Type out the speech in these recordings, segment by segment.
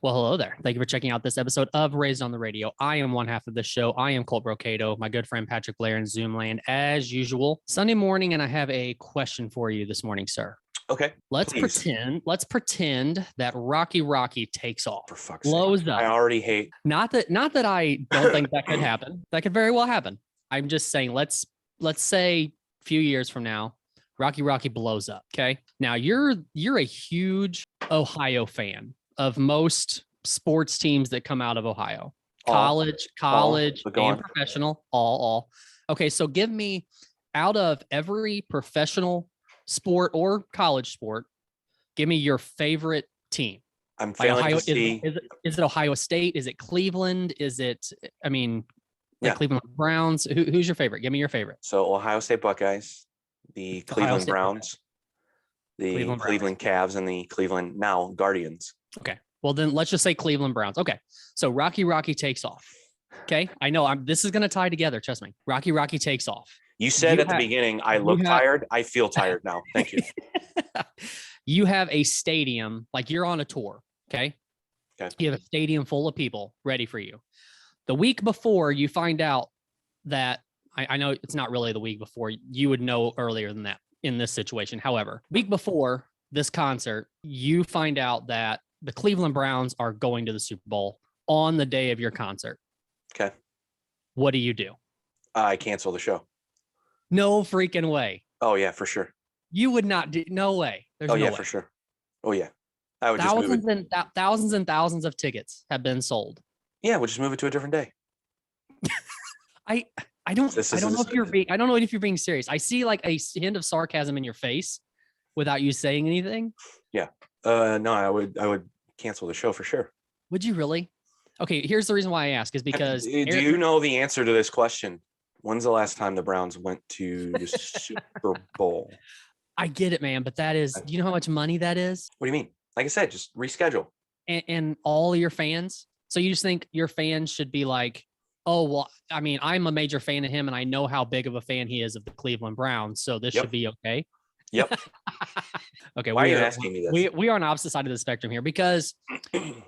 Well, hello there. Thank you for checking out this episode of Raised on the Radio. I am one half of the show. I am Colt Brocado, my good friend Patrick Blair in Zoomland, as usual. Sunday morning, and I have a question for you this morning, sir. Okay. Let's please. pretend that Rocky takes off. For fuck's blows sake. up. I already hate. Not that I don't think that could happen. That could very well happen. I'm just saying, let's say a few years from now, Rocky blows up. Okay. Now you're a huge Ohio fan of most sports teams that come out of Ohio. College, and professional, all. Okay, so give me, out of every professional sport or college sport, give me your favorite team. I'm failing Ohio, to see. Is it Ohio State? Is it Cleveland? Is it, Cleveland Browns? Who's your favorite? Give me your favorite. So Ohio State Buckeyes, the Cleveland Browns, the Cleveland Cavs, and the Cleveland now Guardians. Okay. Well, then let's just say Cleveland Browns. Okay. So Rocky takes off. Okay. I know this is going to tie together. Trust me. Rocky takes off. You said at the beginning, I look tired. I feel tired now. Thank you. You have a stadium, like you're on a tour. Okay. You have a stadium full of people ready for you. The week before, you find out that I know it's not really the week before. You would know earlier than that in this situation. However, week before this concert, you find out that the Cleveland Browns are going to the Super Bowl on the day of your concert. Okay. What do? I cancel the show. No freaking way. Oh, yeah, for sure. You would not do. No way. There's no way. For sure. Oh, yeah. I would thousands and thousands of tickets have been sold. Yeah, we'll just move it to a different day. I don't know if you're being serious. I see like a hint of sarcasm in your face without you saying anything. Yeah. No, I would cancel the show for sure. Would you really? Okay, here's the reason why I ask is because do you know the answer to this question? When's the last time the Browns went to the Super Bowl? I get it, man, but that is, do you know how much money that is? What do you mean? Like I said, just reschedule. And all your fans. So you just think your fans should be like, oh, well, I mean, I'm a major fan of him and I know how big of a fan he is of the Cleveland Browns. So this should be okay. Yep. Okay. Why are you asking me this? We are on opposite side of the spectrum here because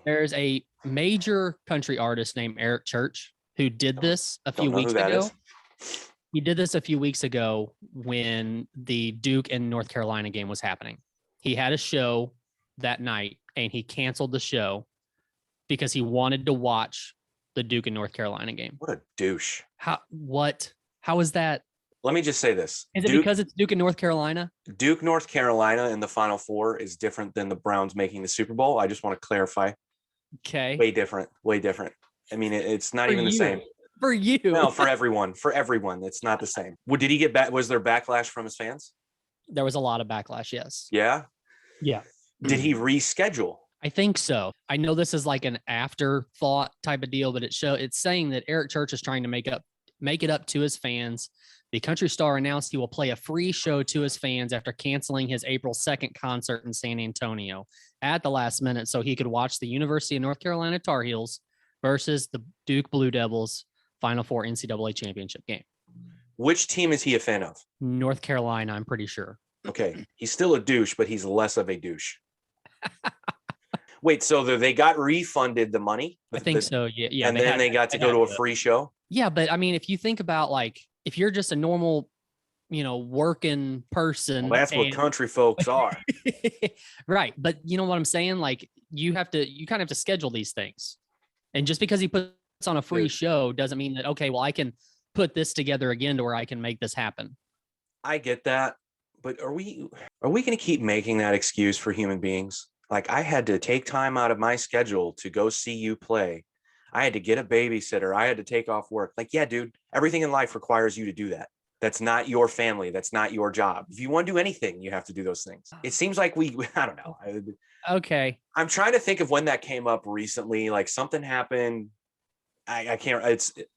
there's a major country artist named Eric Church who did this a few weeks ago. He did this a few weeks ago when the Duke and North Carolina game was happening. He had a show that night and he canceled the show because he wanted to watch the Duke and North Carolina game. What a douche. How is that? Let me just say this. Is it because it's Duke and North Carolina? Duke, North Carolina in the Final Four is different than the Browns making the Super Bowl. I just want to clarify. Okay. Way different. I mean, it's not even the same. For you. No, for everyone. It's not the same. Did he get back? Was there backlash from his fans? There was a lot of backlash, yes. Yeah? Yeah. Did he reschedule? I think so. I know this is like an afterthought type of deal, but it's saying that Eric Church is trying to make it up to his fans. The country star announced he will play a free show to his fans after canceling his April 2nd concert in San Antonio at the last minute so he could watch the University of North Carolina Tar Heels versus the Duke Blue Devils Final Four NCAA championship game. Which team is he a fan of? North Carolina, I'm pretty sure. Okay. He's still a douche, but he's less of a douche. Wait, so they got refunded the money? I think so. Yeah. And then they got to go to a free show? Yeah, but I mean, if you think about if you're just a normal, working person. Well, that's what country folks are. Right. But you know what I'm saying? You kind of have to schedule these things. And just because he puts on a free show doesn't mean that, okay, well, I can put this together again to where I can make this happen. I get that. But are we going to keep making that excuse for human beings? Like, I had to take time out of my schedule to go see you play. I had to get a babysitter. I had to take off work. Like, yeah, dude, everything in life requires you to do that. That's not your family. That's not your job. If you want to do anything, you have to do those things. It seems like I don't know. Okay. I'm trying to think of when that came up recently. Like, something happened. I can't,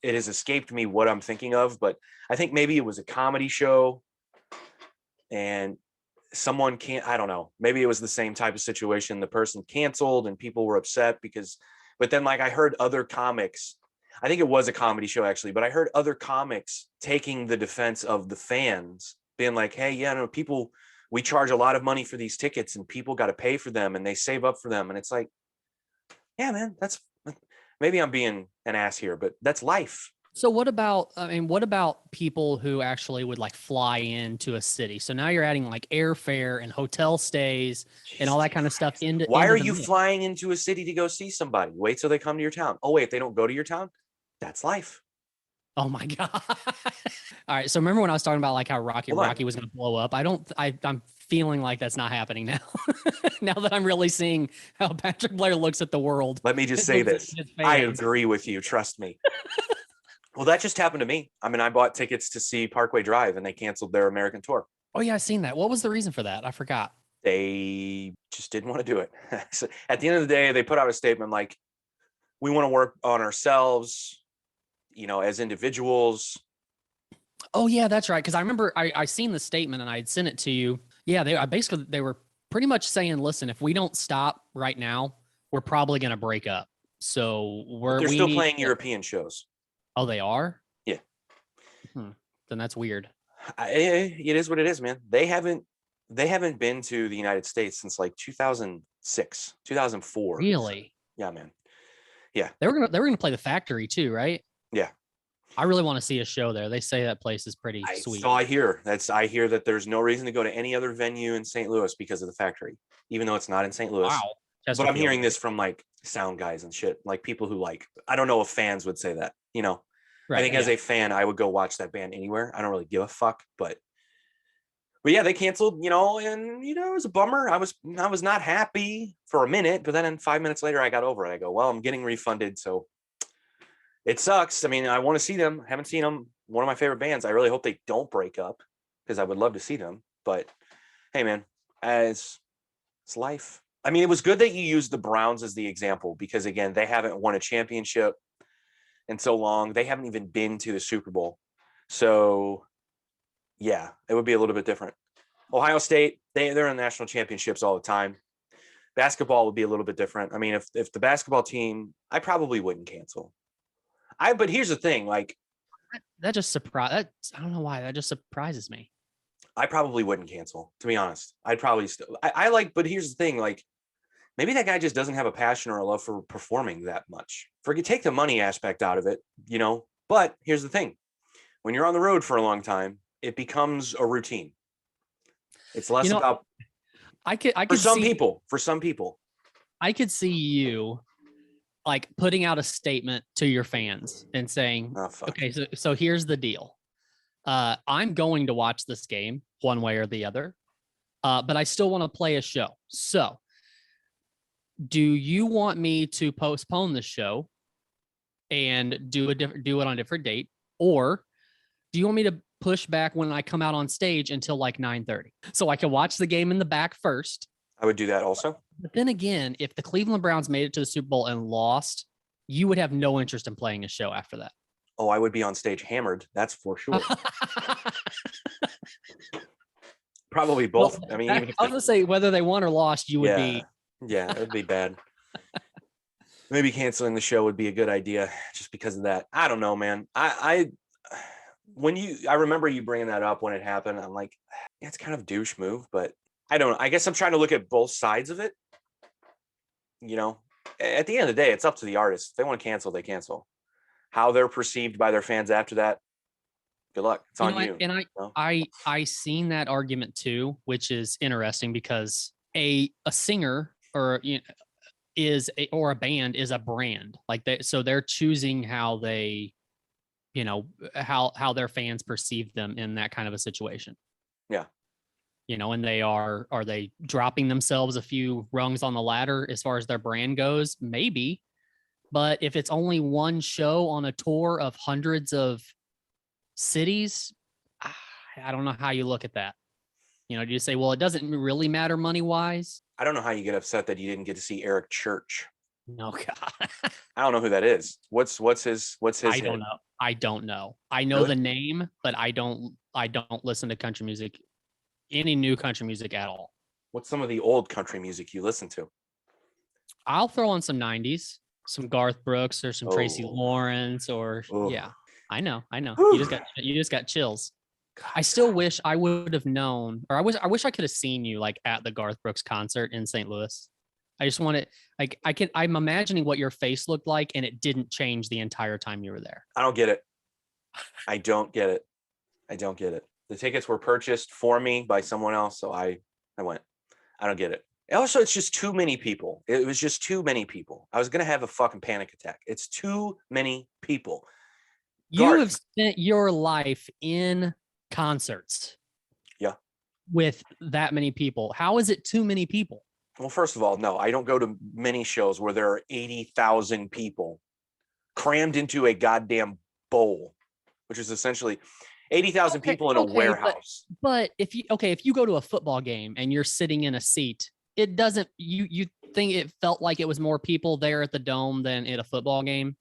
it has escaped me what I'm thinking of, but I think maybe it was a comedy show and someone I don't know, maybe it was the same type of situation. The person canceled and people were upset but then I heard other comics, I think it was a comedy show actually, but I heard other comics taking the defense of the fans being like, hey, people, we charge a lot of money for these tickets and people got to pay for them and they save up for them. And it's like, Yeah, man, that's maybe I'm being an ass here, but that's life. So what about, I mean, what about people who actually would like fly into a city? So now you're adding like airfare and hotel stays and all Jesus that kind of stuff Christ. Why into are the you mix. flying into a city to go see somebody? Wait till they come to your town. Oh, wait, if they don't go to your town, that's life. Oh my God. All right. So remember when I was talking about like how Hold on. Rocky was going to blow up? I'm feeling like that's not happening now. Now that I'm really seeing how Patrick Blair looks at the world. Let me just say looks at this. his I fans. agree with you. Trust me. Well, that just happened to me. I mean, I bought tickets to see Parkway Drive and they canceled their American tour. Oh yeah, I seen that. What was the reason for that? I forgot. They just didn't want to do it. So at the end of the day, they put out a statement like, we want to work on ourselves, as individuals. Oh yeah, that's right. Because I remember I seen the statement and I had sent it to you. Yeah, they were pretty much saying, listen, if we don't stop right now, we're probably going to break up. So But they're we still need playing to, European shows. oh, they are? Yeah. Then that's weird. It is what it is, man. They haven't been to the United States since like 2006, 2004. Really? Yeah, man. They were gonna play the factory too, right? Yeah. I really want to see a show there. They say that place is pretty sweet. I hear that there's no reason to go to any other venue in St. Louis because of the factory, even though it's not in St. Louis. Wow. But I'm Chesterfield. hearing this from like sound guys and shit, like people who I don't know if fans would say that, I think as a fan, I would go watch that band anywhere. I don't really give a fuck, but yeah, they canceled, and it was a bummer. I was not happy for a minute, but then 5 minutes later, I got over it. I go, well, I'm getting refunded, so it sucks. I mean, I want to see them. Haven't seen them. One of my favorite bands. I really hope they don't break up because I would love to see them. But hey, man, it's life. I mean, it was good that you used the Browns as the example because again, they haven't won a championship in so long. They haven't even been to the Super Bowl. So yeah, it would be a little bit different. Ohio State, they're in national championships all the time. Basketball would be a little bit different. I mean, if the basketball team, I probably wouldn't cancel. But here's the thing, like that just surprised. I don't know why that just surprises me. I probably wouldn't cancel, to be honest. I'd probably still I like, but here's the thing, like maybe that guy just doesn't have a passion or a love for performing that much. Take the money aspect out of it, But here's the thing. When you're on the road for a long time, it becomes a routine. It's less about I could for some people. I could see you like putting out a statement to your fans and saying, okay, so here's the deal. I'm going to watch this game one way or the other, but I still want to play a show. So do you want me to postpone the show and do it on a different date? Or do you want me to push back when I come out on stage until like 9:30 so I can watch the game in the back first? I would do that also. But then again, if the Cleveland Browns made it to the Super Bowl and lost, you would have no interest in playing a show after that. Oh, I would be on stage hammered. That's for sure. Probably both. Well, I mean, I was going to say whether they won or lost, you would be. Yeah, it would be bad. Maybe canceling the show would be a good idea just because of that. I don't know, man. I remember you bringing that up when it happened. I'm like, yeah, it's kind of douche move, but I don't know. I guess I'm trying to look at both sides of it. At the end of the day, it's up to the artist. If they want to cancel, they cancel. How they're perceived by their fans after that, good luck. It's on you. And I seen that argument too, which is interesting because a singer or or a band is a brand. Like so they're choosing how they, how their fans perceive them in that kind of a situation. Yeah. And are they dropping themselves a few rungs on the ladder as far as their brand goes? Maybe. But if it's only one show on a tour of hundreds of cities, I don't know how you look at that. Do you say, well, it doesn't really matter money wise? I don't know how you get upset that you didn't get to see Eric Church. No, God. I don't know who that is. What's his? I don't know. I don't know. I know the name, but I don't listen to country music, any new country music at all. What's some of the old country music you listen to? I'll throw on some 90s, some Garth Brooks or some Tracy Lawrence yeah. I know. You just got chills. I still wish I would have known, or I wish I could have seen you like at the Garth Brooks concert in St. Louis. I just want it like I'm imagining what your face looked like, and it didn't change the entire time you were there. I don't get it. I don't get it. I don't get it. The tickets were purchased for me by someone else, so I went. I don't get it. Also, it's just too many people. It was just too many people. I was gonna have a fucking panic attack. It's too many people. You have spent your life in concerts. Yeah. With that many people. How is it too many people? Well, first of all, no, I don't go to many shows where there are 80,000 people crammed into a goddamn bowl, which is essentially 80,000 people in a warehouse. But if you go to a football game and you're sitting in a seat, it doesn't, you think it felt like it was more people there at the Dome than at a football game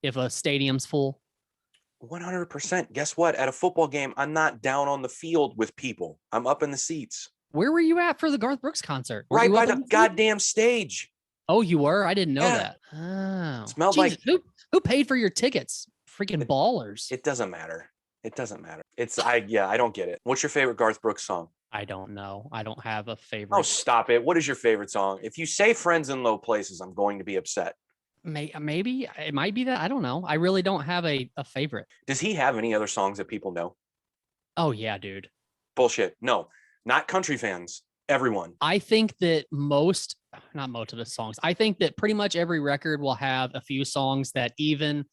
if a stadium's full? 100%. Guess what? At a football game, I'm not down on the field with people. I'm up in the seats. Where were you at for the Garth Brooks concert? Right by the goddamn stage. Oh, you were? I didn't know that. Oh, smelled like who paid for your tickets? Freaking ballers. It doesn't matter. It doesn't matter. I don't get it. What's your favorite Garth Brooks song? I don't know. I don't have a favorite. Oh, stop it. What is your favorite song? If you say Friends in Low Places, I'm going to be upset. Maybe it might be that. I don't know. I really don't have a favorite. Does he have any other songs that people know? Oh yeah, dude. Bullshit. No, not country fans. Everyone. I think that not most of the songs. I think that pretty much every record will have a few songs that even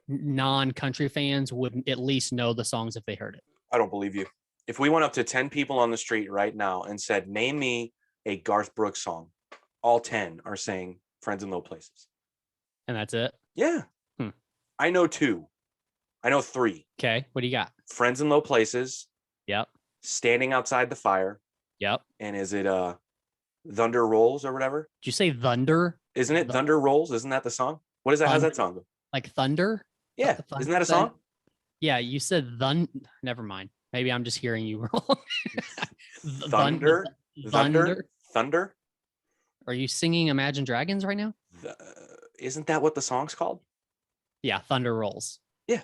non-country fans would at least know the songs if they heard it. I don't believe you. If we went up to 10 people on the street right now and said, name me a Garth Brooks song, all 10 are saying Friends in Low Places. And that's it? Yeah. I know 2. I know 3. Okay. What do you got? Friends in Low Places. Yep. Standing Outside the Fire. Yep. And is it Thunder Rolls or whatever? Did you say Thunder? Isn't it Thunder Rolls? Isn't that the song? What is that? How's that song go? Like Thunder? Yeah. Isn't that a song? Yeah, you said never mind. Maybe I'm just hearing you wrong. Thunder. Are you singing Imagine Dragons right now? Isn't that what the song's called? Yeah, Thunder Rolls. Yeah.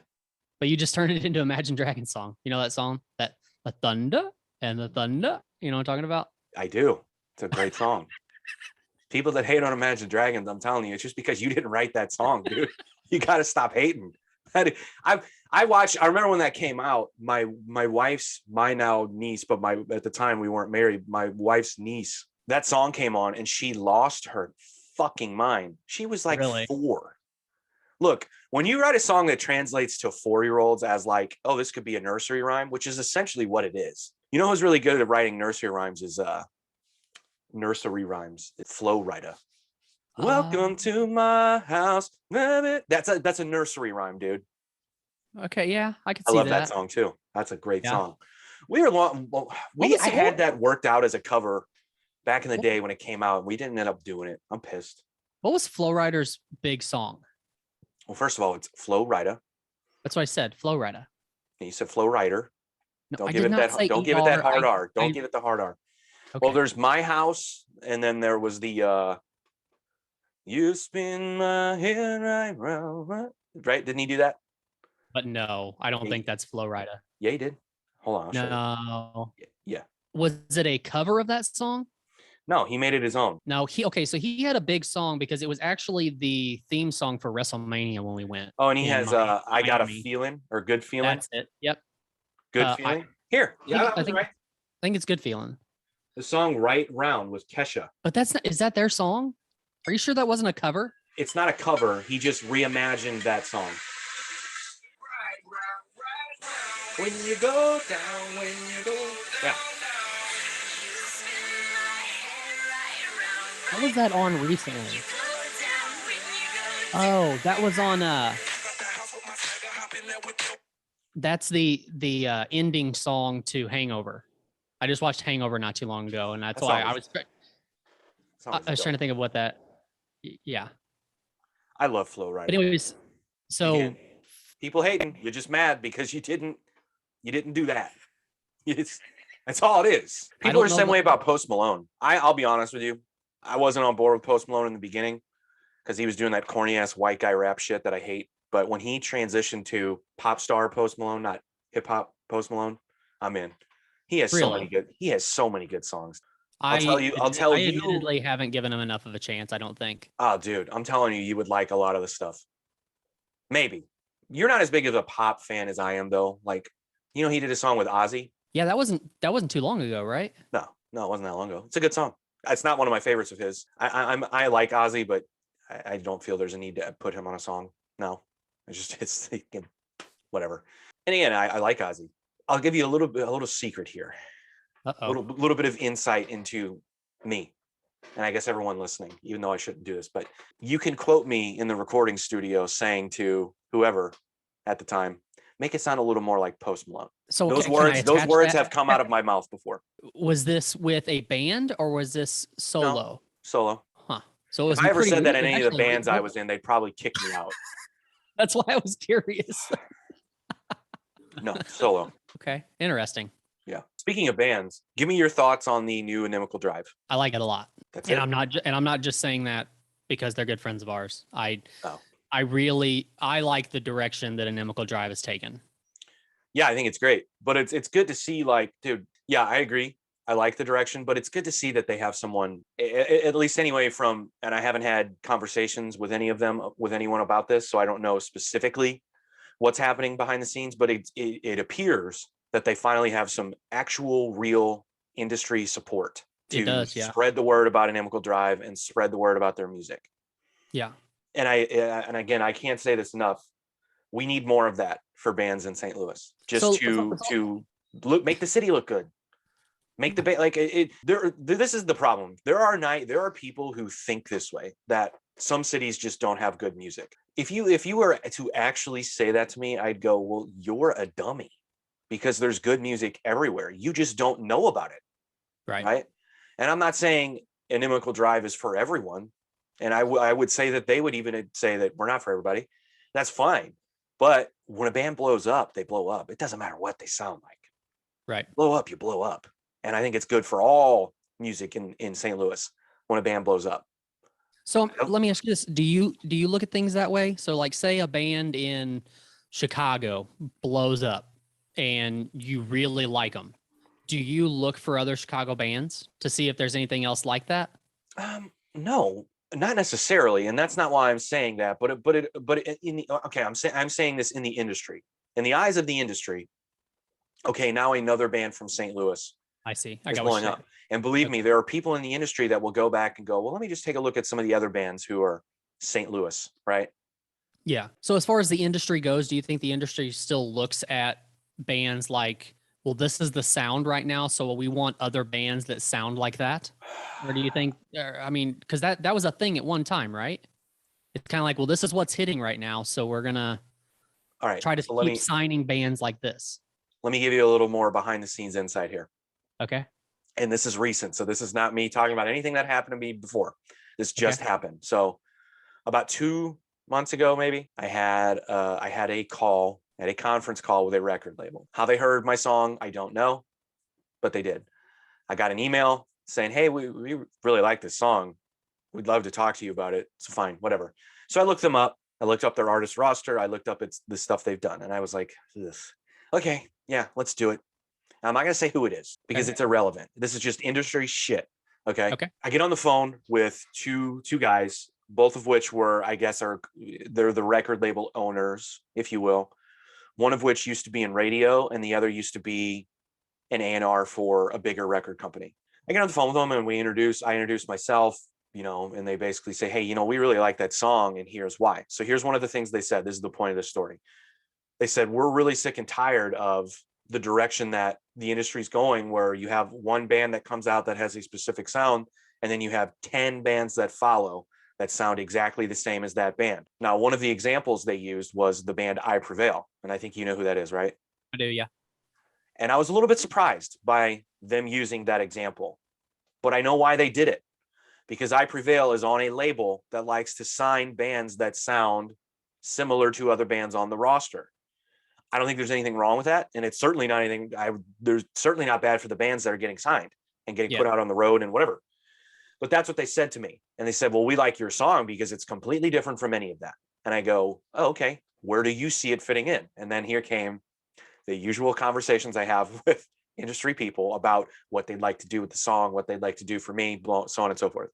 But you just turned it into Imagine Dragons song. You know that song? That the thunder and the thunder. You know what I'm talking about? I do. It's a great song. People that hate on Imagine Dragons, I'm telling you, it's just because you didn't write that song, dude. You got to stop hating. I remember when that came out, my now niece, but at the time we weren't married, my wife's niece, that song came on and she lost her fucking mind. She was like 4. Look, when you write a song that translates to 4-year-olds as like, oh, this could be a nursery rhyme, which is essentially what it is. You know who's really good at writing nursery rhymes is Flo Rida. Welcome to my house. That's a nursery rhyme, dude. Okay, yeah, I can see that. I love that song too. That's a great song. I had that worked out as a cover back in the day when it came out. We didn't end up doing it. I'm pissed. What was Flo Rida's big song? Well, first of all, it's Flo Rida. That's what I said, Flo Rida. You said Flo Rider. No, don't give it that hard R. Don't give it the hard R. Okay. Well, there's My House, and then there was the You Spin My Head Right Round. Right? Didn't he do that? But no, I don't think that's Flo Rida. Yeah, he did. Hold on. No. Yeah. Was it a cover of that song? No, he made it his own. No, so he had a big song because it was actually the theme song for WrestleMania when we went. Oh, and he has I Got a Feeling or Good Feeling. That's it. Yep. Good Feeling. I think it's Good Feeling. The song Right Round with Kesha. But is that their song? Are you sure that wasn't a cover? It's not a cover. He just reimagined that song. When you go down, when you go. Yeah. What was that on recently? Oh, that was on that's the ending song to Hangover. I just watched Hangover not too long ago, and that's why I was trying to think of what that. Yeah. I love Flo Rida. But anyways, so again, people hating, you're just mad because you didn't do that. That's all it is. People are the same way about Post Malone. I'll be honest with you. I wasn't on board with Post Malone in the beginning because he was doing that corny ass white guy rap shit that I hate. But when he transitioned to pop star Post Malone, not hip hop Post Malone, I'm in. He has so many good songs. I'll tell I you. admittedly haven't given him enough of a chance, I don't think. Oh, dude, I'm telling you, you would like a lot of the stuff. Maybe. You're not as big of a pop fan as I am, though. Like, he did a song with Ozzy. Yeah, that wasn't too long ago, right? No, it wasn't that long ago. It's a good song. It's not one of my favorites of his. I like Ozzy, but I don't feel there's a need to put him on a song. No, it's whatever. And again, I like Ozzy. I'll give you a little secret here, Uh-oh. little bit of insight into me, and I guess everyone listening, even though I shouldn't do this, but you can quote me in the recording studio saying to whoever at the time, make it sound a little more like Post Malone. So Those can I words attach that? have come out of my mouth before. Was this with a band or was this solo? No, solo. Huh. So it was If I ever said that in any of the actually bands I was in, they'd probably kick me out. That's why I was curious. No, solo. Okay, interesting. Yeah. Speaking of bands, give me your thoughts on the new Inimical Drive. I like it a lot. That's And it. I'm not just saying that because they're good friends of ours. I Oh. I like the direction that Inimical Drive has taken. Yeah, I think it's great. But it's good to see, like, dude, yeah, I agree. I like the direction, but it's good to see that they have someone, at least anyway, and I haven't had conversations with any of them, with anyone about this, so I don't know specifically what's happening behind the scenes, but it appears that they finally have some actual real industry support to spread the word about Inimical Drive and spread the word about their music. Yeah. And again, I can't say this enough. We need more of that for bands in St. Louis, just to make the city look good. Make the band like it. This is the problem. There are people who think this way, that some cities just don't have good music. If you were to actually say that to me, I'd go, well, you're a dummy, because there's good music everywhere. You just don't know about it. Right. And I'm not saying Inimical Drive is for everyone. And I would say that they would even say that we're not for everybody. That's fine. But when a band blows up, they blow up. It doesn't matter what they sound like. Right. Blow up, you blow up. And I think it's good for all music in St. Louis when a band blows up. So let me ask you this. Do you look at things that way? So like, say a band in Chicago blows up and you really like them. Do you look for other Chicago bands to see if there's anything else like that? No, not necessarily. And that's not why I'm saying that, I'm saying this in the industry, in the eyes of the industry. Okay, now another band from St. Louis. I see. I got blowing up. And believe me, there are people in the industry that will go back and go, well, let me just take a look at some of the other bands who are St. Louis, right? Yeah. So as far as the industry goes, do you think the industry still looks at bands like, well, this is the sound right now, so we want other bands that sound like that? Or do you think, I mean, because that was a thing at one time, right? It's kind of like, well, this is what's hitting right now, so we're gonna try to keep signing bands like this. Let me give you a little more behind the scenes insight here. Okay. And this is recent, so this is not me talking about anything that happened to me before. This just happened. So about 2 months ago, maybe, I had a conference call with a record label. How they heard my song, I don't know, but they did. I got an email saying, hey, we really like this song. We'd love to talk to you about it. So fine, whatever. So I looked them up. I looked up their artist roster. I looked up the stuff they've done. And I was like, okay, yeah, let's do it. I'm not going to say who it is because it's irrelevant. This is just industry shit. Okay. I get on the phone with two guys, both of which were, I guess, they're the record label owners, if you will. One of which used to be in radio and the other used to be an A&R for a bigger record company. I get on the phone with them and I introduce myself, and they basically say, hey, we really like that song and here's why. So here's one of the things they said. This is the point of the story. They said, we're really sick and tired of the direction that the industry's going, where you have one band that comes out that has a specific sound, and then you have 10 bands that follow that sound exactly the same as that band. Now, one of the examples they used was the band I Prevail. And I think you know who that is, right? I do, yeah. And I was a little bit surprised by them using that example, but I know why they did it. Because I Prevail is on a label that likes to sign bands that sound similar to other bands on the roster. I don't think there's anything wrong with that. And it's certainly not anything, there's certainly not bad for the bands that are getting signed and getting put out on the road and whatever. But that's what they said to me. And they said, well, we like your song because it's completely different from any of that. And I go, oh, okay, where do you see it fitting in? And then here came the usual conversations I have with industry people about what they'd like to do with the song, what they'd like to do for me, so on and so forth.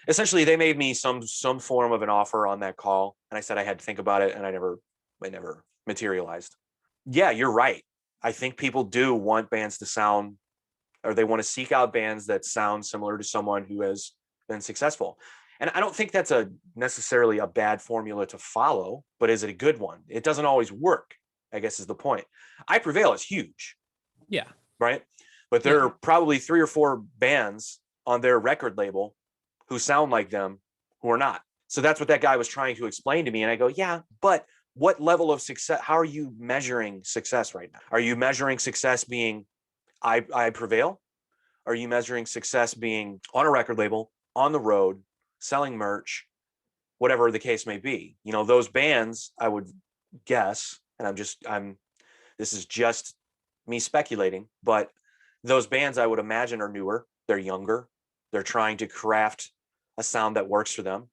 Essentially, they made me some form of an offer on that call, and I said I had to think about it, and I never materialized. Yeah, you're right. I think people do want bands to sound, or they want to seek out bands that sound similar to someone who has been successful. And I don't think that's necessarily a bad formula to follow, but is it a good one? It doesn't always work, I guess is the point. I Prevail is huge. Yeah. Right. But there are probably 3 or 4 bands on their record label who sound like them who are not. So that's what that guy was trying to explain to me. And I go, yeah, but what level of success, how are you measuring success right now? Are you measuring success being I Prevail? Are you measuring success being on a record label, on the road, selling merch, whatever the case may be? You know, those bands, I would guess, and this is just me speculating, but those bands I would imagine are newer, they're younger, they're trying to craft a sound that works for them.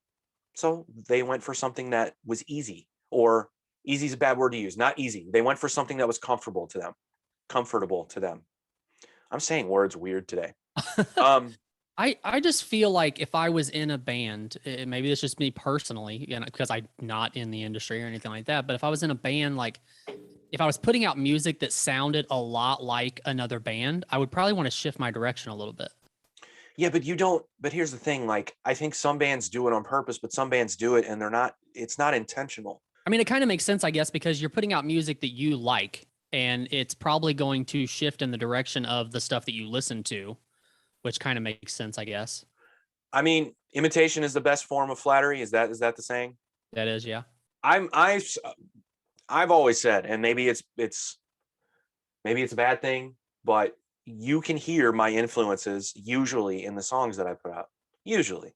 So they went for something that was easy, or easy is a bad word to use, not easy. They went for something that was comfortable to them. I'm saying words weird today. I just feel like if I was in a band, maybe it's just me personally, because I'm not in the industry or anything like that. But if I was in a band, like if I was putting out music that sounded a lot like another band, I would probably want to shift my direction a little bit. Yeah, but but here's the thing. Like, I think some bands do it on purpose, but some bands do it and it's not intentional. I mean, it kind of makes sense, I guess, because you're putting out music that you like, and it's probably going to shift in the direction of the stuff that you listen to, which kind of makes sense, I guess. I mean, imitation is the best form of flattery. Is that the saying? That is, yeah. I've always said, and maybe it's a bad thing, but you can hear my influences usually in the songs that I put out. Usually.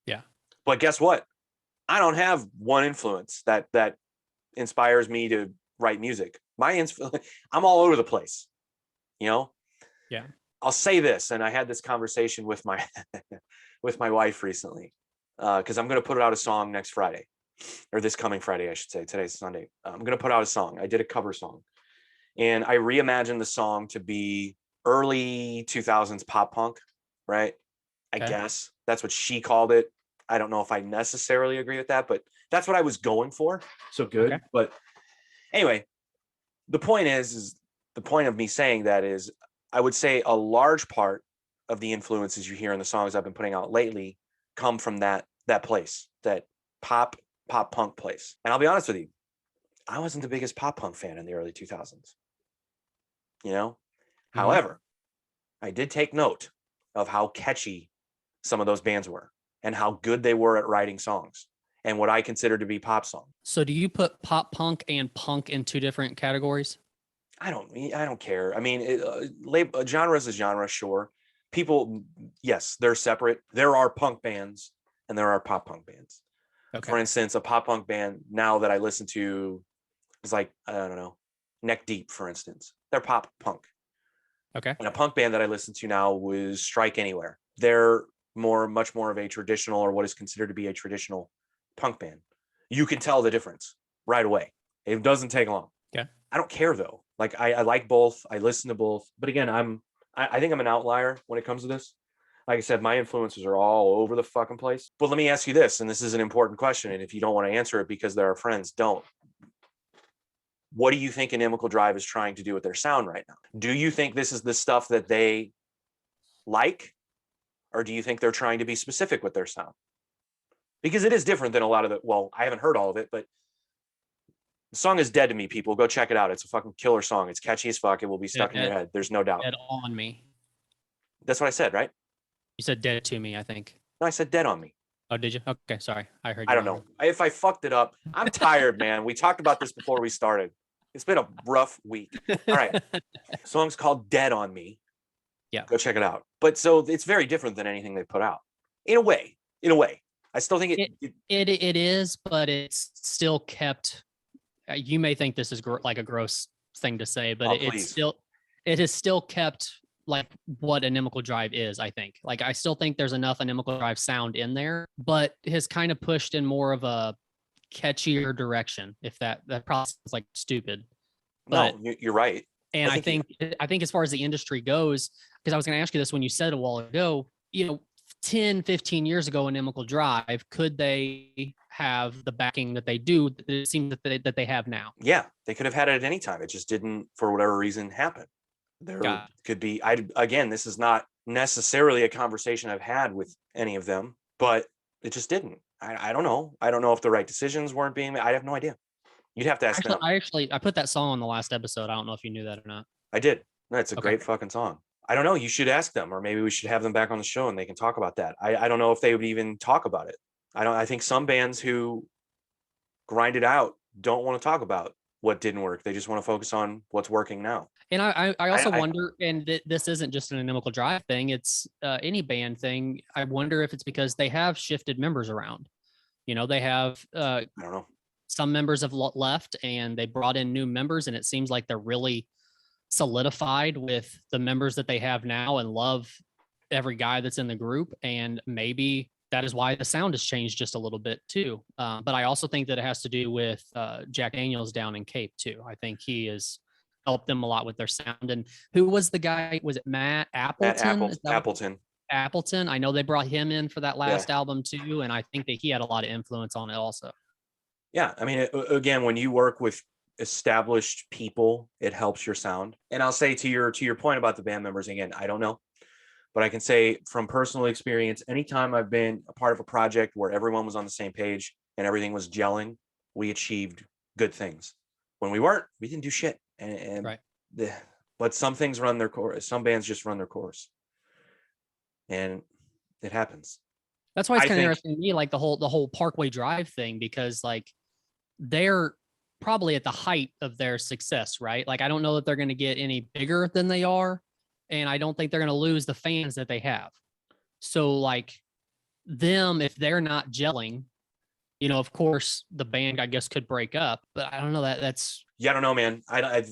Yeah. But guess what? I don't have one influence that inspires me to write music. I'm all over the place. You know? Yeah. I'll say this, and I had this conversation with my wife recently, because I'm going to put out a song next Friday, or this coming Friday, I should say. Today's Sunday. I'm going to put out a song. I did a cover song, and I reimagined the song to be early 2000s pop punk, right? I guess that's what she called it. I don't know if I necessarily agree with that, but that's what I was going for. So good. Okay. But anyway, the point is the point of me saying that is, I would say a large part of the influences you hear in the songs I've been putting out lately come from that place, that pop punk place. And I'll be honest with you, I wasn't the biggest pop punk fan in the early 2000s. You know? Mm-hmm. However, I did take note of how catchy some of those bands were and how good they were at writing songs and what I consider to be pop songs. So do you put pop punk and punk in 2 different categories? I don't care. I mean, a genre is a genre, sure. People, yes, they're separate. There are punk bands and there are pop punk bands. Okay. For instance, a pop punk band now that I listen to is like, I don't know, Neck Deep, for instance. They're pop punk. Okay. And a punk band that I listen to now was Strike Anywhere. They're much more of a traditional, or what is considered to be a traditional punk band. You can tell the difference right away. It doesn't take long. Okay. I don't care though. Like I like both. I listen to both. But again, I think I'm an outlier when it comes to this. Like I said, my influences are all over the fucking place. But let me ask you this, and this is an important question. And if you don't want to answer it because they're our friends, don't. What do you think Inimical Drive is trying to do with their sound right now? Do you think this is the stuff that they like? Or do you think they're trying to be specific with their sound? Because it is different than a lot of I haven't heard all of it, but the song is Dead to Me, people. Go check it out. It's a fucking killer song. It's catchy as fuck. It will be stuck in your head. There's no doubt. Dead on Me. That's what I said, right? You said Dead to Me, I think. No, I said Dead on Me. Oh, did you? Okay, sorry. I heard you. I don't know. If I fucked it up, I'm tired, man. We talked about this before we started. It's been a rough week. All right. The song's called Dead on Me. Yeah. Go check it out. But so it's very different than anything they put out. In a way. I still think it is, but it's still kept. You may think this is like a gross thing to say, but it is still kept like what Inimical Drive is, I think. Like, I still think there's enough Inimical Drive sound in there, but has kind of pushed in more of a catchier direction, if that process is like stupid. But no, you're right. And I think I think as far as the industry goes, because I was going to ask you this when you said a while ago, 10, 15 years ago, Inimical Drive, could they have the backing that they do? That it seems that they have now. yeah, they could have had it at any time. It just didn't, for whatever reason, happen. There Got it. could be, again, this is not necessarily a conversation I've had with any of them, but it just didn't. I don't know. I don't know if the right decisions weren't being made. I have no idea. You'd have to ask them. I put that song on the last episode. I don't know if you knew that or not. I did. No, it's a Okay. great fucking song. I don't know. You should ask them, or maybe we should have them back on the show and they can talk about that. I don't know if they would even talk about it. I think some bands who grind it out don't want to talk about what didn't work. They just want to focus on what's working now. And I also wonder, and this isn't just an Inimical Drive thing, it's any band thing. I wonder if it's because they have shifted members around. They have I don't know. some members have left and they brought in new members, and it seems like they're really solidified with the members that they have now and love every guy that's in the group. And maybe that is why the sound has changed just a little bit too. But I also think that it has to do with Jack Daniels down in Cape too. I think he has helped them a lot with their sound. And who was the guy? Was it Matt Appleton? Appleton. Appleton. I know they brought him in for that last album too, and I think that he had a lot of influence on it also. Yeah, I mean, again, when you work with established people, it helps your sound. And I'll say to your point about the band members, again, I don't know, but I can say from personal experience, anytime I've been a part of a project where everyone was on the same page and everything was gelling, we achieved good things. When we weren't, we didn't do shit. And right. But some things run their course. Some bands just run their course, and it happens. That's why it's kind of interesting to me, like the whole Parkway Drive thing, because like they're probably at the height of their success, right? Like I don't know that they're going to get any bigger than they are, and I don't think they're going to lose the fans that they have. So like them, if they're not gelling, of course the band I guess could break up, but I don't know that's. Yeah, I don't know, man.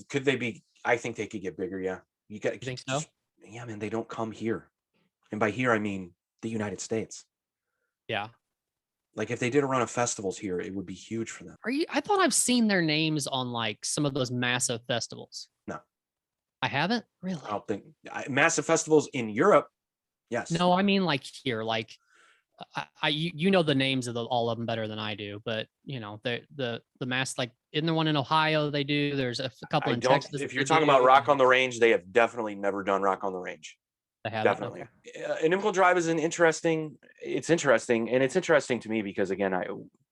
Could they be? I think they could get bigger. Yeah, you think so? Yeah, man. They don't come here, and by here I mean the United States. Yeah. Like if they did a run of festivals here, it would be huge for them. I thought I've seen their names on like some of those massive festivals. No, I haven't really. I don't think massive festivals in Europe. Yes. No, I mean like here, like you know the names of all of them better than I do, but the mass, like isn't there one in Ohio they do? There's a couple in Texas. If you're talking about Rock on the Range, they have definitely never done Rock on the Range. They have definitely. Inimical Drive is interesting, and it's interesting to me because again,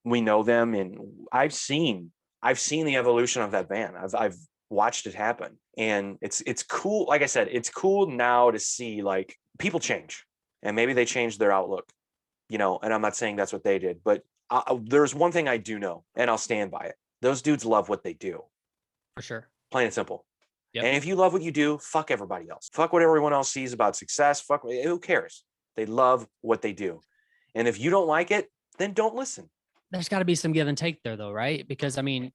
we know them, and I've seen the evolution of that band. I've watched it happen, and it's cool. Like I said, it's cool now to see like people change, and maybe they changed their outlook. And I'm not saying that's what they did, but there's one thing I do know, and I'll stand by it. Those dudes love what they do. For sure. Plain and simple. Yep. And if you love what you do, fuck everybody else. Fuck what everyone else sees about success. Fuck, who cares? They love what they do. And if you don't like it, then don't listen. There's got to be some give and take there though, right? Because I mean,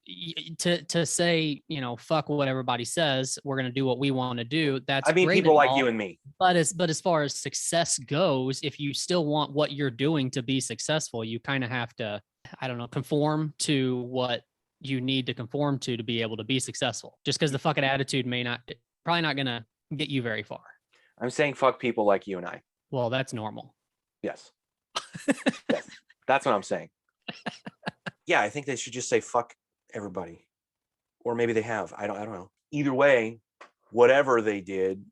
to say, fuck what everybody says, we're going to do what we want to do. That's great, people like you and me. But as far as success goes, if you still want what you're doing to be successful, you kind of have to, I don't know, conform to what you need to conform to be able to be successful. Just because the fucking attitude probably not going to get you very far. I'm saying fuck people like you and I. Well, that's normal. Yes. Yes. That's what I'm saying. Yeah, I think they should just say fuck everybody. Or maybe they have. I don't know. Either way, whatever they did,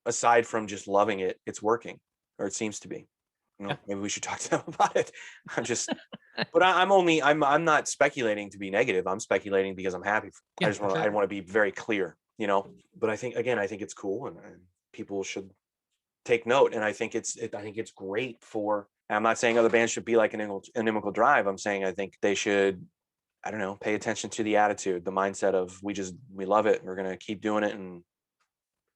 aside from just loving it, it's working. Or it seems to be. Maybe we should talk to them about it. I'm not speculating to be negative. I'm speculating because I'm happy. Yeah, I want to be very clear, but I think it's cool and people should take note. And I think it's great for, I'm not saying other bands should be like an Inimical Drive. I'm saying, I think they should, I don't know, pay attention to the attitude, the mindset of we love it. We're going to keep doing it and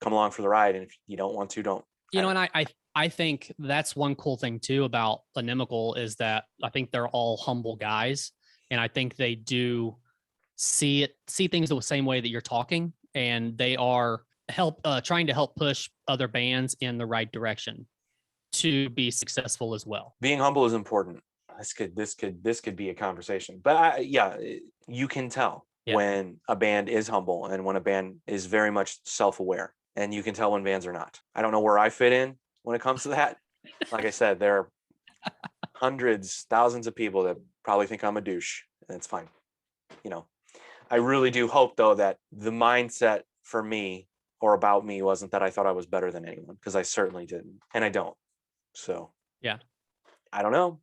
come along for the ride. And if you don't want to, don't. And I think that's one cool thing too about Inimical is that I think they're all humble guys, and I think they do see things the same way that you're talking, and they are trying to help push other bands in the right direction to be successful as well. Being humble is important. This could be a conversation, but you can tell. when a band is humble and when a band is very much self-aware. And you can tell when bands are not. I don't know where I fit in when it comes to that. Like I said, there are hundreds, thousands of people that probably think I'm a douche, and it's fine. You know, I really do hope though that the mindset for me or about me wasn't that I thought I was better than anyone, because I certainly didn't, and I don't. So Yeah. I don't know.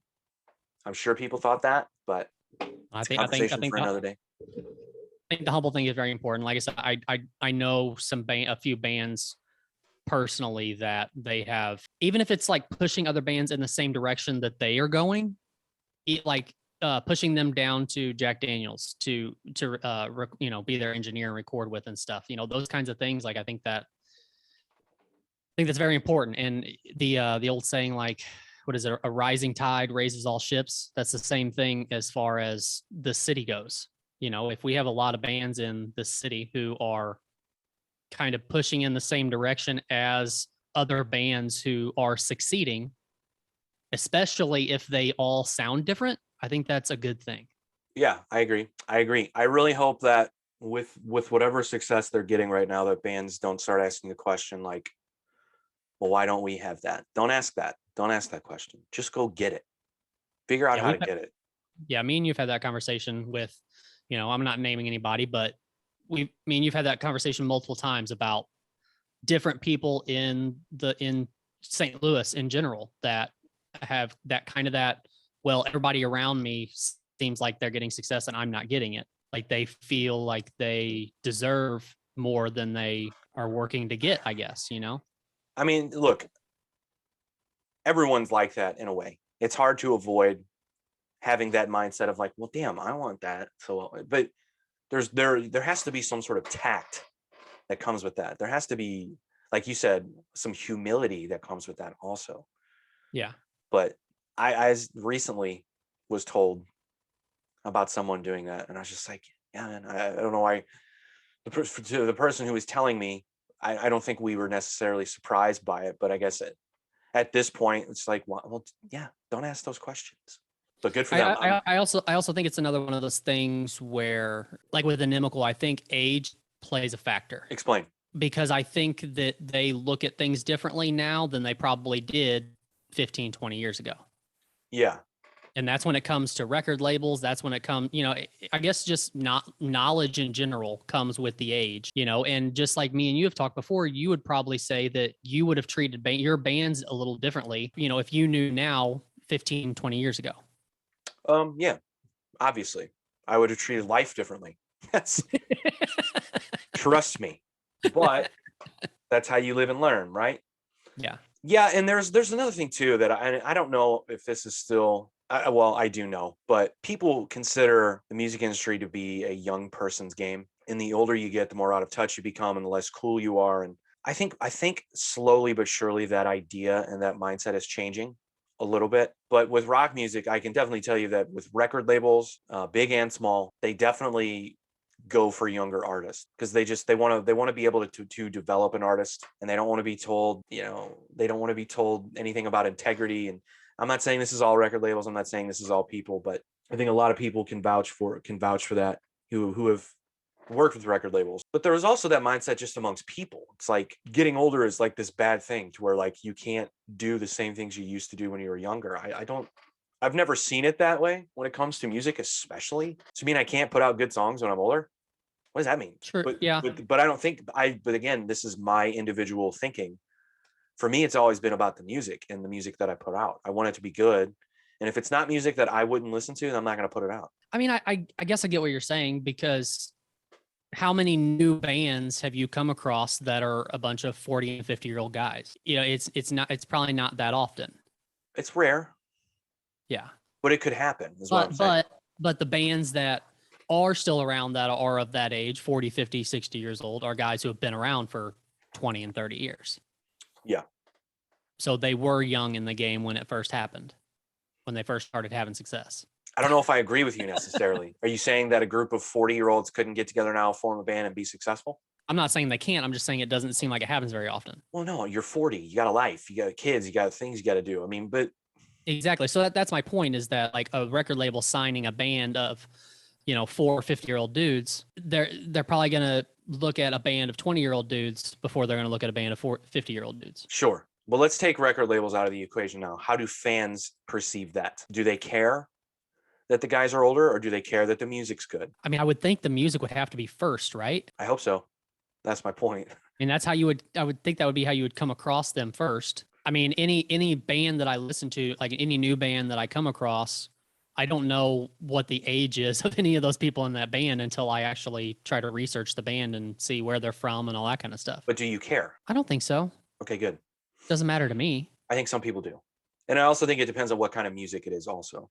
I'm sure people thought that, but I it's a think conversation for another day. I think the humble thing is very important. Like I said, I know a few bands personally that they have, even if it's like pushing other bands in the same direction that they are going, like pushing them down to Jack Daniels to be their engineer and record with and stuff. You know, those kinds of things. Like I think that's very important. And the old saying, like, what is it? A rising tide raises all ships. That's the same thing as far as the city goes. You know, if we have a lot of bands in the city who are kind of pushing in the same direction as other bands who are succeeding, especially if they all sound different, I think that's a good thing. Yeah, I agree. I really hope that with whatever success they're getting right now, that bands don't start asking the question like, well, why don't we have that? Don't ask that. Don't ask that question. Just go get it. Figure out how to get it. Yeah, me and you've had that conversation with, I'm not naming anybody, but me and you've had that conversation multiple times about different people in St. Louis in general that have well, everybody around me seems like they're getting success and I'm not getting it. Like they feel like they deserve more than they are working to get, I guess, I mean, look, everyone's like that in a way. It's hard to avoid having that mindset of like, well, damn, I want that. So, but there has to be some sort of tact that comes with that. There has to be, like you said, some humility that comes with that also. Yeah. But I recently was told about someone doing that, and I was just like, yeah, man, I don't know why. To the person who was telling me, I don't think we were necessarily surprised by it, but I guess at this point, it's like, well, yeah, don't ask those questions. But good for them. I also think it's another one of those things where, like with Inimical, I think age plays a factor. Explain. Because I think that they look at things differently now than they probably did 15, 20 years ago. Yeah. And that's when it comes to record labels. That's when it comes, I guess just not knowledge in general comes with the age, and just like me and you have talked before, you would probably say that you would have treated your bands a little differently, if you knew now 15, 20 years ago. Yeah, obviously I would have treated life differently. That's trust me, but that's how you live and learn, right? Yeah. Yeah. And there's another thing too, that I don't know if this is still, well, I do know, but people consider the music industry to be a young person's game. And the older you get, the more out of touch you become and the less cool you are. And I think slowly but surely that idea and that mindset is changing a little bit. But with rock music, I can definitely tell you that with record labels, big and small, they definitely go for younger artists because they want to be able to develop an artist, and they don't want to be told, they don't want to be told anything about integrity. And I'm not saying this is all record labels, I'm not saying this is all people, but I think a lot of people can vouch for that who have worked with record labels. But there was also that mindset just amongst people. It's like getting older is like this bad thing to where like you can't do the same things you used to do when you were younger. I've never seen it that way when it comes to music, especially. So you mean I can't put out good songs when I'm older? What does that mean? Sure. But, yeah. But I don't think but again, this is my individual thinking. For me, it's always been about the music and the music that I put out. I want it to be good. And if it's not music that I wouldn't listen to, then I'm not going to put it out. I mean, I guess I get what you're saying, because how many new bands have you come across that are a bunch of 40 and 50-year-old guys? It's probably not that often. It's rare. Yeah. But it could happen. But the bands that are still around that are of that age, 40, 50, 60 years old, are guys who have been around for 20 and 30 years. Yeah. So they were young in the game when it first happened, when they first started having success. I don't know if I agree with you necessarily. Are you saying that a group of 40-year-olds couldn't get together now, form a band, and be successful? I'm not saying they can't. I'm just saying it doesn't seem like it happens very often. Well, no, you're 40. You got a life. You got kids. You got things you got to do. I mean, but exactly. So that's my point, is that like a record label signing a band of 4 50-year-old dudes, they're probably going to look at a band of 20-year-old dudes before they're going to look at a band of 50-year-old dudes. Sure. Well, let's take record labels out of the equation now. How do fans perceive that? Do they care that the guys are older, or do they care that the music's good? I mean, I would think the music would have to be first, right? I hope so. That's my point. And that's how I would think that would be how you would come across them first. I mean, any band that I listen to, like any new band that I come across, I don't know what the age is of any of those people in that band until I actually try to research the band and see where they're from and all that kind of stuff. But do you care? I don't think so. Okay, good. Doesn't matter to me. I think some people do. And I also think it depends on what kind of music it is also.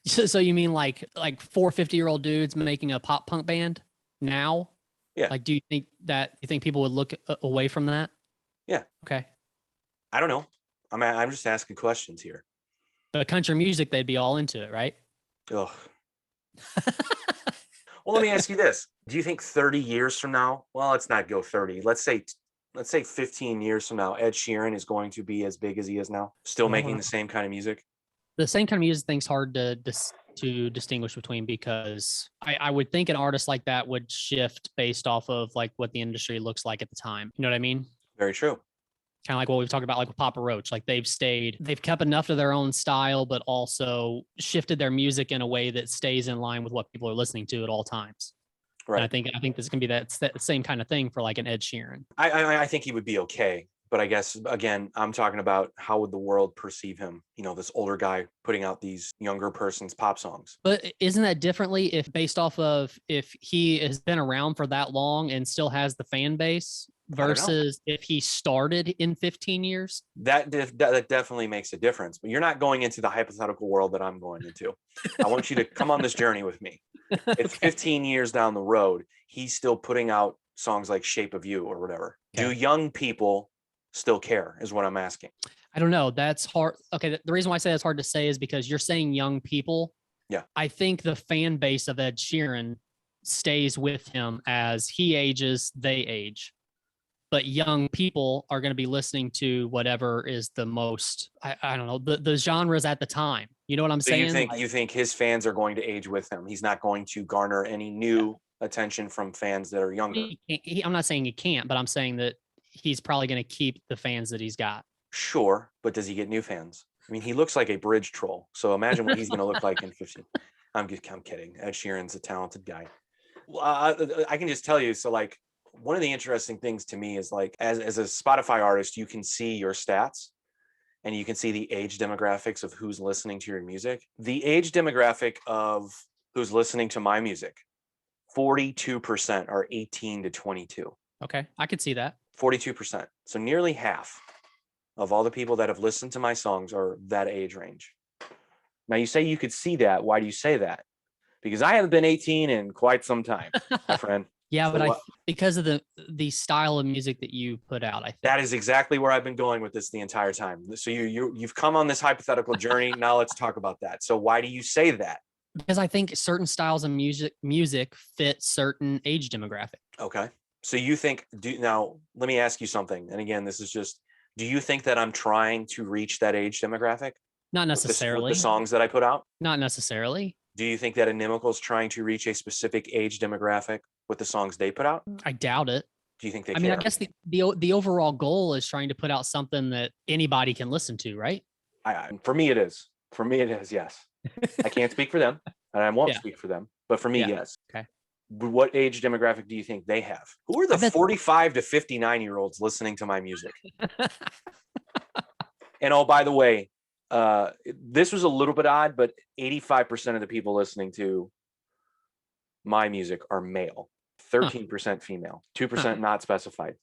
So you mean like 4 50-year-old dudes making a pop punk band now? Yeah. Like, do you think people would look away from that? Yeah. Okay. I don't know. I'm just asking questions here. But country music, they'd be all into it, right? Ugh. Well, let me ask you this. Do you think 30 years from now, well, let's not go 30. Let's say 15 years from now, Ed Sheeran is going to be as big as he is now, still making the same kind of music? The same kind of music thing's hard to distinguish between, because I would think an artist like that would shift based off of like what the industry looks like at the time. You know what I mean? Very true. Kind of like what we've talked about, like with Papa Roach. Like they've kept enough of their own style, but also shifted their music in a way that stays in line with what people are listening to at all times. Right. And I think this can be that same kind of thing for like an Ed Sheeran. I think he would be okay. But I guess, again, I'm talking about how would the world perceive him? This older guy putting out these younger person's pop songs. But isn't that differently if based off of if he has been around for that long and still has the fan base versus if he started in 15 years? That definitely makes a difference. But you're not going into the hypothetical world that I'm going into. I want you to come on this journey with me. It's 15 years down the road. He's still putting out songs like Shape of You or whatever. Okay. Do young people still care is what I'm asking. I don't know. That's hard. Okay. The reason why I say that's hard to say is because you're saying young people. Yeah. I think the fan base of Ed Sheeran stays with him as he ages, they age. But young people are going to be listening to whatever is the most, I don't know, the genres at the time. You know what I'm saying? You think his fans are going to age with him? He's not going to garner any new attention from fans that are younger. I'm not saying he can't, but I'm saying that he's probably going to keep the fans that he's got. Sure, but does he get new fans? I mean, he looks like a bridge troll. So imagine what he's going to look like in 15. I'm kidding. Ed Sheeran's a talented guy. I can just tell you. So like, one of the interesting things to me is like, as a Spotify artist, you can see your stats and you can see the age demographics of who's listening to your music. The age demographic of who's listening to my music, 42% are 18 to 22. Okay, I could see that. 42%. So nearly half of all the people that have listened to my songs are that age range. Now you say you could see that. Why do you say that? Because I haven't been 18 in quite some time, my friend. Yeah, so but because of the style of music that you put out, I think that is exactly where I've been going with this the entire time. So you've come on this hypothetical journey. Now let's talk about that. So why do you say that? Because I think certain styles of music fit certain age demographic. Okay. So you think, now let me ask you something. And again, this is just, do you think that I'm trying to reach that age demographic? Not necessarily. With the songs that I put out? Not necessarily. Do you think that Inimical is trying to reach a specific age demographic with the songs they put out? I doubt it. Do you think they care? I mean, I guess the overall goal is trying to put out something that anybody can listen to, right? For me, it is. For me, it is, yes. I can't speak for them, and I won't speak for them. But for me, yes. Okay. What age demographic do you think they have? Who are the 45 to 59-year-olds listening to my music? And oh, by the way, this was a little bit odd, but 85% of the people listening to my music are male, 13% female, 2% not specified.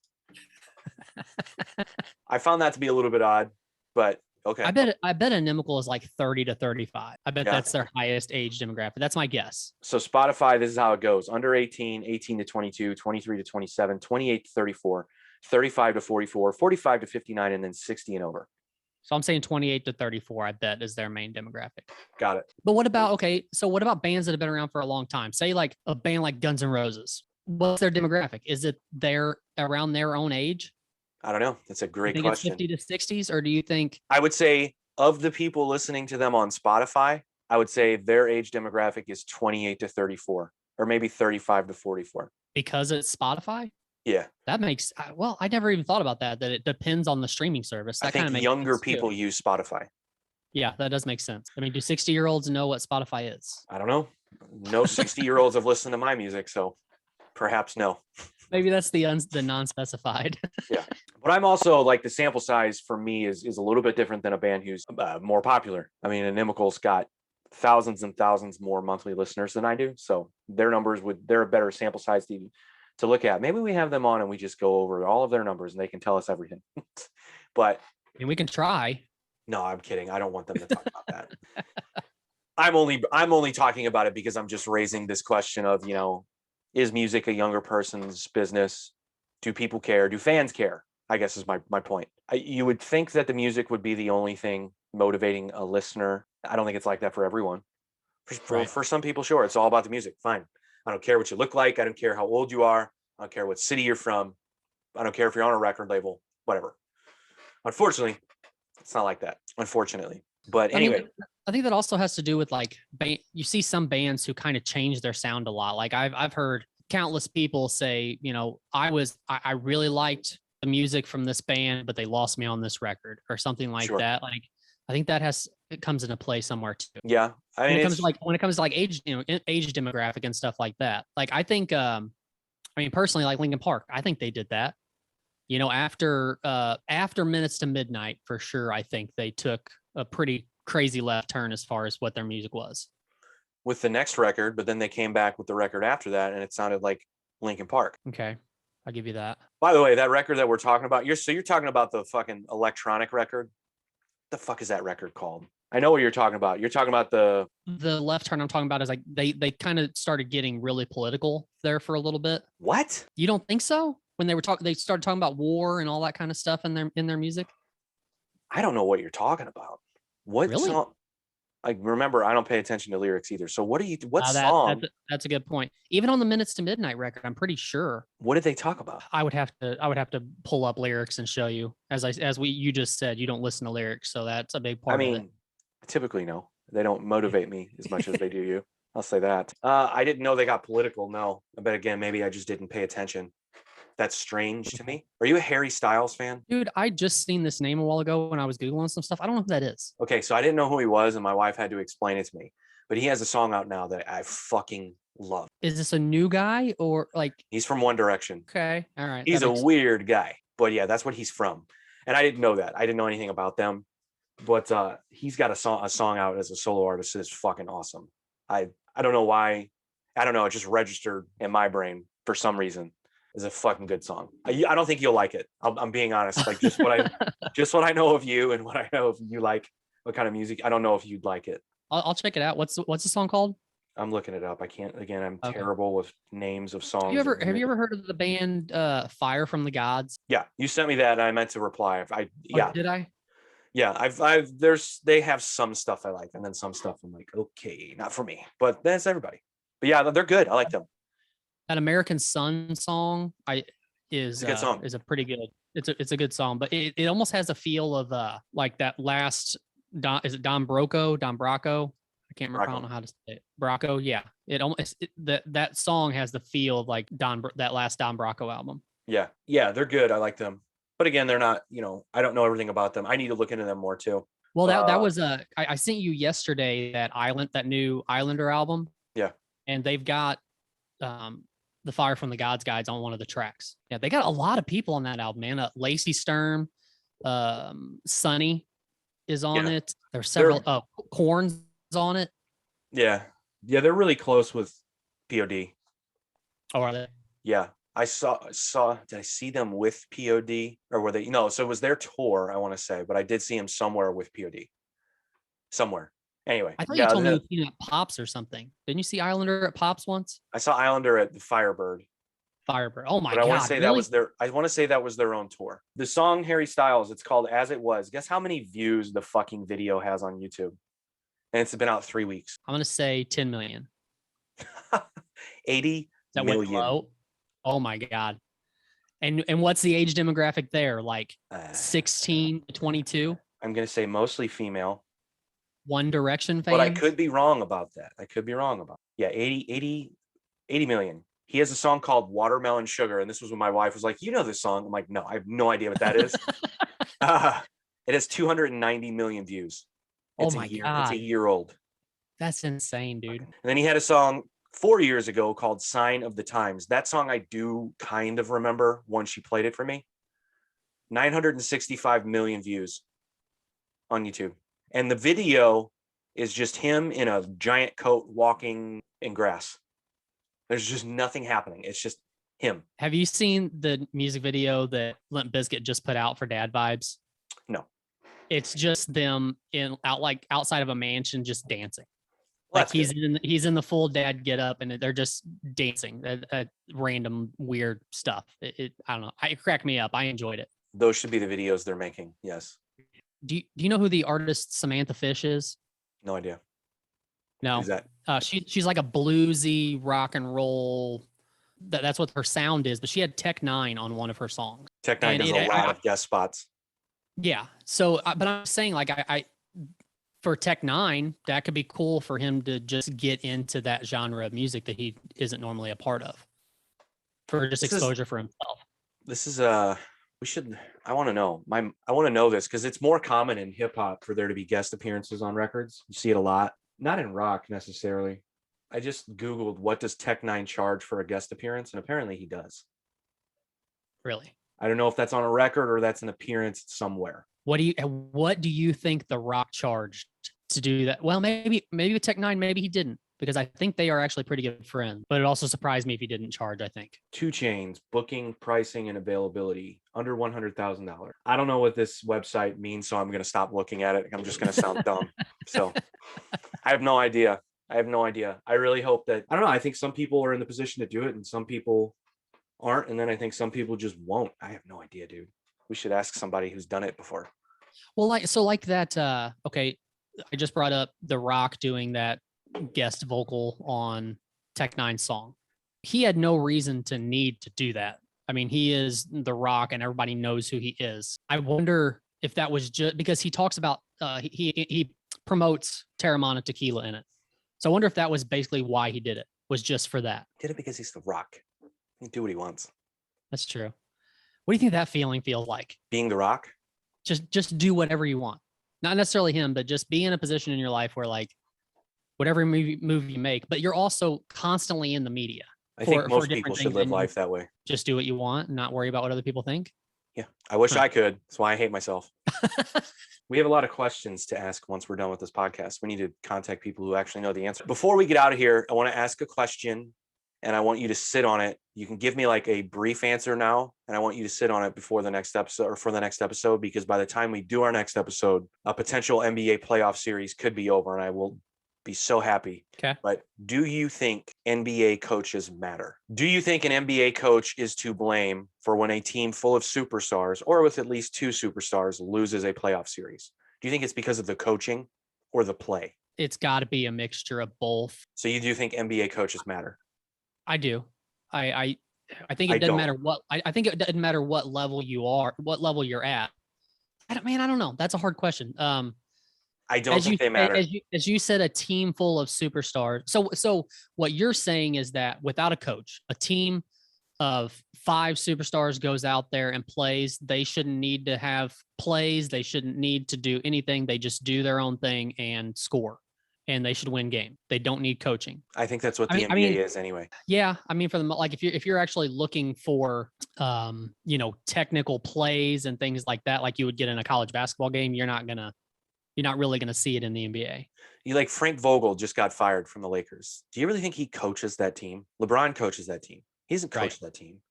I found that to be a little bit odd, but okay. I bet Inimical is like 30 to 35. I bet that's their highest age demographic. That's my guess. So Spotify, this is how it goes. Under 18, 18 to 22, 23 to 27, 28 to 34, 35 to 44, 45 to 59, and then 60 and over. So I'm saying 28 to 34, I bet, is their main demographic. Got it. But what about bands that have been around for a long time? Say like a band like Guns N' Roses. What's their demographic? Is it around their own age? I don't know. That's a great question. It's 50 to 60s, or do you think? I would say of the people listening to them on Spotify, I would say their age demographic is 28 to 34, or maybe 35 to 44. Because it's Spotify? Yeah. That makes, well, I never even thought about that it depends on the streaming service. I That kind think of makes younger sense, too. people use Spotify. Yeah, that does make sense. I mean, do 60-year-olds know what Spotify is? I don't know. No 60-year-olds have listened to my music, so perhaps no. Maybe that's the non-specified. Yeah. But I'm also like, the sample size for me is a little bit different than a band who's more popular. I mean, Inimical's got thousands and thousands more monthly listeners than I do. So their numbers they're a better sample size to look at. Maybe we have them on and we just go over all of their numbers and they can tell us everything. But I mean, we can try. no, I'm kidding. I don't want them to talk about that. I'm only talking about it because I'm just raising this question of, is music a younger person's business? Do people care? Do fans care? I guess is my point. You would think that the music would be the only thing motivating a listener. I don't think it's like that for everyone. For some people, sure, it's all about the music. Fine. I don't care what you look like. I don't care how old you are. I don't care what city you're from. I don't care if you're on a record label, whatever. Unfortunately, it's not like that, unfortunately. But anyway. I think that also has to do with like, you see some bands who kind of change their sound a lot. Like I've heard countless people say, I really liked the music from this band, but they lost me on this record or something like that. Like, I think it comes into play somewhere too. Yeah. I mean, when it comes to like age, age demographic and stuff like that. Like, I think, personally, like Linkin Park, I think they did that. After Minutes to Midnight, for sure, I think they took a pretty crazy left turn as far as what their music was. With the next record, but then they came back with the record after that, and it sounded like Linkin Park. Okay, I'll give you that. By the way, that record that we're talking about, you're talking about the fucking electronic record. The fuck is that record called? I know what you're talking about. You're talking about the left turn I'm talking about is like they kind of started getting really political there for a little bit. What? You don't think so? When they started talking about war and all that kind of stuff in their music. I don't know what you're talking about. What really? song? I remember I don't pay attention to lyrics either. So what song? That's a good point. Even on the Minutes to Midnight record, I'm pretty sure. What did they talk about? I would have to pull up lyrics and show you. You just said, you don't listen to lyrics, so that's a big part of it. Typically no. They don't motivate me as much as they do you. I'll say that. I didn't know they got political. No. But again, maybe I just didn't pay attention. That's strange to me. Are you a Harry Styles fan? Dude, I just seen this name a while ago when I was Googling some stuff. I don't know who that is. Okay, so I didn't know who he was, and my wife had to explain it to me. But he has a song out now that I fucking love. Is this a new guy or like? He's from One Direction. Okay, all right. He's a weird guy, but yeah, that's what he's from. And I didn't know that. I didn't know anything about them. But he's got a song out as a solo artist that is fucking awesome. I don't know why. I don't know. It just registered in my brain for some reason. Is a fucking good song. I don't think you'll like it. I'm being honest. Like just what I know of you and what I know of you like, what kind of music. I don't know if you'd like it. I'll check it out. What's the song called? I'm looking it up. I can't. Again, I'm terrible with names of songs. Have you ever heard of the band Fire from the Gods? Yeah, you sent me that. And I meant to reply. Did I? Yeah, they have some stuff I like, and then some stuff I'm like, okay, not for me. But that's everybody. But yeah, they're good. I like them. That American Sun song is a pretty good. It's a good song, but it almost has a feel of like that last is it Don Brocco? I can't remember. I don't know how to say it. Brocco, yeah. It almost that song has the feel of like that last Don Brocco album. Yeah, they're good. I like them, but again, they're not. I don't know everything about them. I need to look into them more too. Well, that was I sent you yesterday that new Islander album. Yeah, and they've got the Fire from the Gods guides on one of the tracks. Yeah, they got a lot of people on that album, man. Lacey Sturm, Sonny is on it. There's several. Korn's on it. Yeah, they're really close with POD. Oh, are they? Yeah, I saw. Did I see them with POD or were they? No, so it was their tour. I want to say, but I did see him somewhere with POD. Somewhere. Anyway, I thought you told me you seen it at Pops or something. Didn't you see Islander at Pops once? I saw Islander at the Firebird. Oh my god! I want to say I want to say that was their own tour. The song Harry Styles. It's called As It Was. Guess how many views the fucking video has on YouTube? And it's been out 3 weeks. I'm gonna say 10 million. 80 million. Low? Oh my god! And what's the age demographic there? Like 16 to 22. I'm gonna say mostly female. One Direction but I fans? could be wrong about that. Yeah, 80 million. He has a song called Watermelon Sugar. And this was when my wife was like, you know this song? I'm like, no, I have no idea what that is. It has 290 million views. Oh It's my It's a God. year old. That's insane, dude. And then he had a song 4 years ago called Sign of the Times. That song I do kind of remember once she played it for me. 965 million views on YouTube. And the video is just him in a giant coat walking in grass. There's just nothing happening. It's just him. Have you seen the music video that Limp Bizkit just put out for Dad Vibes? No. It's just them outside of a mansion just dancing. Well, Like he's in the full dad get up and they're just dancing at random weird stuff. I don't know. It cracked me up. I enjoyed it. Those should be the videos they're making. Yes. Do you know who the artist Samantha Fish is? No idea. No. Who's that? She's like a bluesy rock and roll. That's what her sound is. But she had Tech Nine on one of her songs. Tech Nine does a lot of guest spots. Yeah. So, but I'm saying like I for Tech Nine, that could be cool for him to just get into that genre of music that he isn't normally a part of. For just exposure for himself. This is I want to know. I want to know this because it's more common in hip hop for there to be guest appearances on records. You see it a lot. Not in rock necessarily. I just Googled what does Tech Nine charge for a guest appearance, and apparently he does. Really? I don't know if that's on a record or that's an appearance somewhere. What do you think The Rock charged to do that? Well, maybe with Tech Nine, maybe he didn't, because I think they are actually pretty good friends. But it also surprised me if he didn't charge, I think. 2 Chainz, booking, pricing, and availability under $100,000. I don't know what this website means, so I'm going to stop looking at it. I'm just going to sound dumb. So I have no idea. I really hope that, I don't know. I think some people are in the position to do it and some people aren't. And then I think some people just won't. I have no idea, dude. We should ask somebody who's done it before. Well, like that. Okay. I just brought up The Rock doing that guest vocal on Tech Nine's song. He had no reason to need to do that. I mean, he is The Rock and everybody knows who he is. I wonder if that was just because he talks about, he promotes Terramana tequila in it. So I wonder if that was basically why he did it, was just for that. Did it because he's The Rock. He can do what he wants. That's true. What do you think that feeling feels like? Being The Rock? Just do whatever you want. Not necessarily him, but just be in a position in your life where like whatever movie you make, but you're also constantly in the media. I think most people should live life that way. Just do what you want and not worry about what other people think. Yeah. I wish I could. That's why I hate myself. We have a lot of questions to ask once we're done with this podcast. We need to contact people who actually know the answer. Before we get out of here, I want to ask a question and I want you to sit on it. You can give me like a brief answer now, and I want you to sit on it before the next episode or for the next episode, because by the time we do our next episode, a potential NBA playoff series could be over and I will be so happy. Okay. But do you think NBA coaches matter? Do you think an NBA coach is to blame for when a team full of superstars or with at least 2 superstars loses a playoff series? Do you think it's because of the coaching or the play? It's got to be a mixture of both. So you do think NBA coaches matter? I do. I think it doesn't matter what I think it doesn't matter what level you are, what level you're at. I don't know. That's a hard question. I don't think they matter. As you said, a team full of superstars. So what you're saying is that without a coach, a team of 5 superstars goes out there and plays. They shouldn't need to have plays. They shouldn't need to do anything. They just do their own thing and score. And they should win game. They don't need coaching. I think that's what the NBA is anyway. Yeah, I mean, for the like, if you're actually looking for, technical plays and things like that, like you would get in a college basketball game, you're not really gonna see it in the NBA. You like Frank Vogel just got fired from the Lakers. Do you really think he coaches that team? LeBron coaches that team. He doesn't coach that team.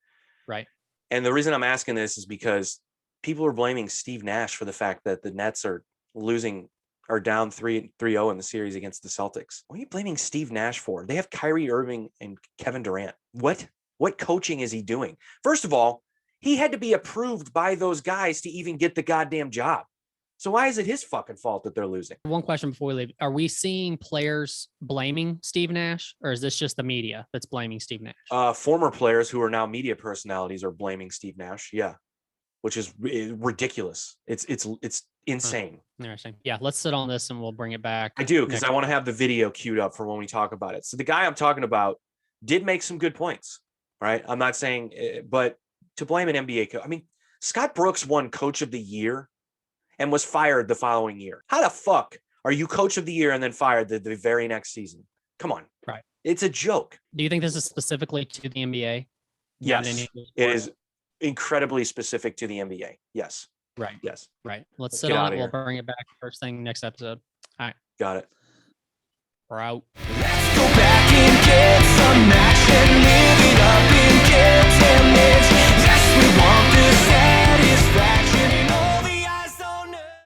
Right. And the reason I'm asking this is because people are blaming Steve Nash for the fact that the Nets are down 3-0 in the series against the Celtics. What are you blaming Steve Nash for? They have Kyrie Irving and Kevin Durant. What coaching is he doing? First of all, he had to be approved by those guys to even get the goddamn job. So why is it his fucking fault that they're losing? One question before we leave. Are we seeing players blaming Steve Nash, or is this just the media that's blaming Steve Nash? Former players who are now media personalities are blaming Steve Nash. Yeah. Which is ridiculous. It's insane. Interesting. Yeah, let's sit on this and we'll bring it back. I do, because I want to have the video queued up for when we talk about it. So the guy I'm talking about did make some good points, right? I'm not saying, but to blame an NBA coach, I mean, Scott Brooks won Coach of the Year and was fired the following year. How the fuck are you Coach of the Year and then fired the very next season? Come on. Right. It's a joke. Do you think this is specifically to the NBA? Yes, it is incredibly specific to the NBA. Yes. Right. Yes. Right. Let's Let's sit get on outta it. We'll here. bring it back first thing next episode. All right. Got it. We're out. Let's go back and get some action.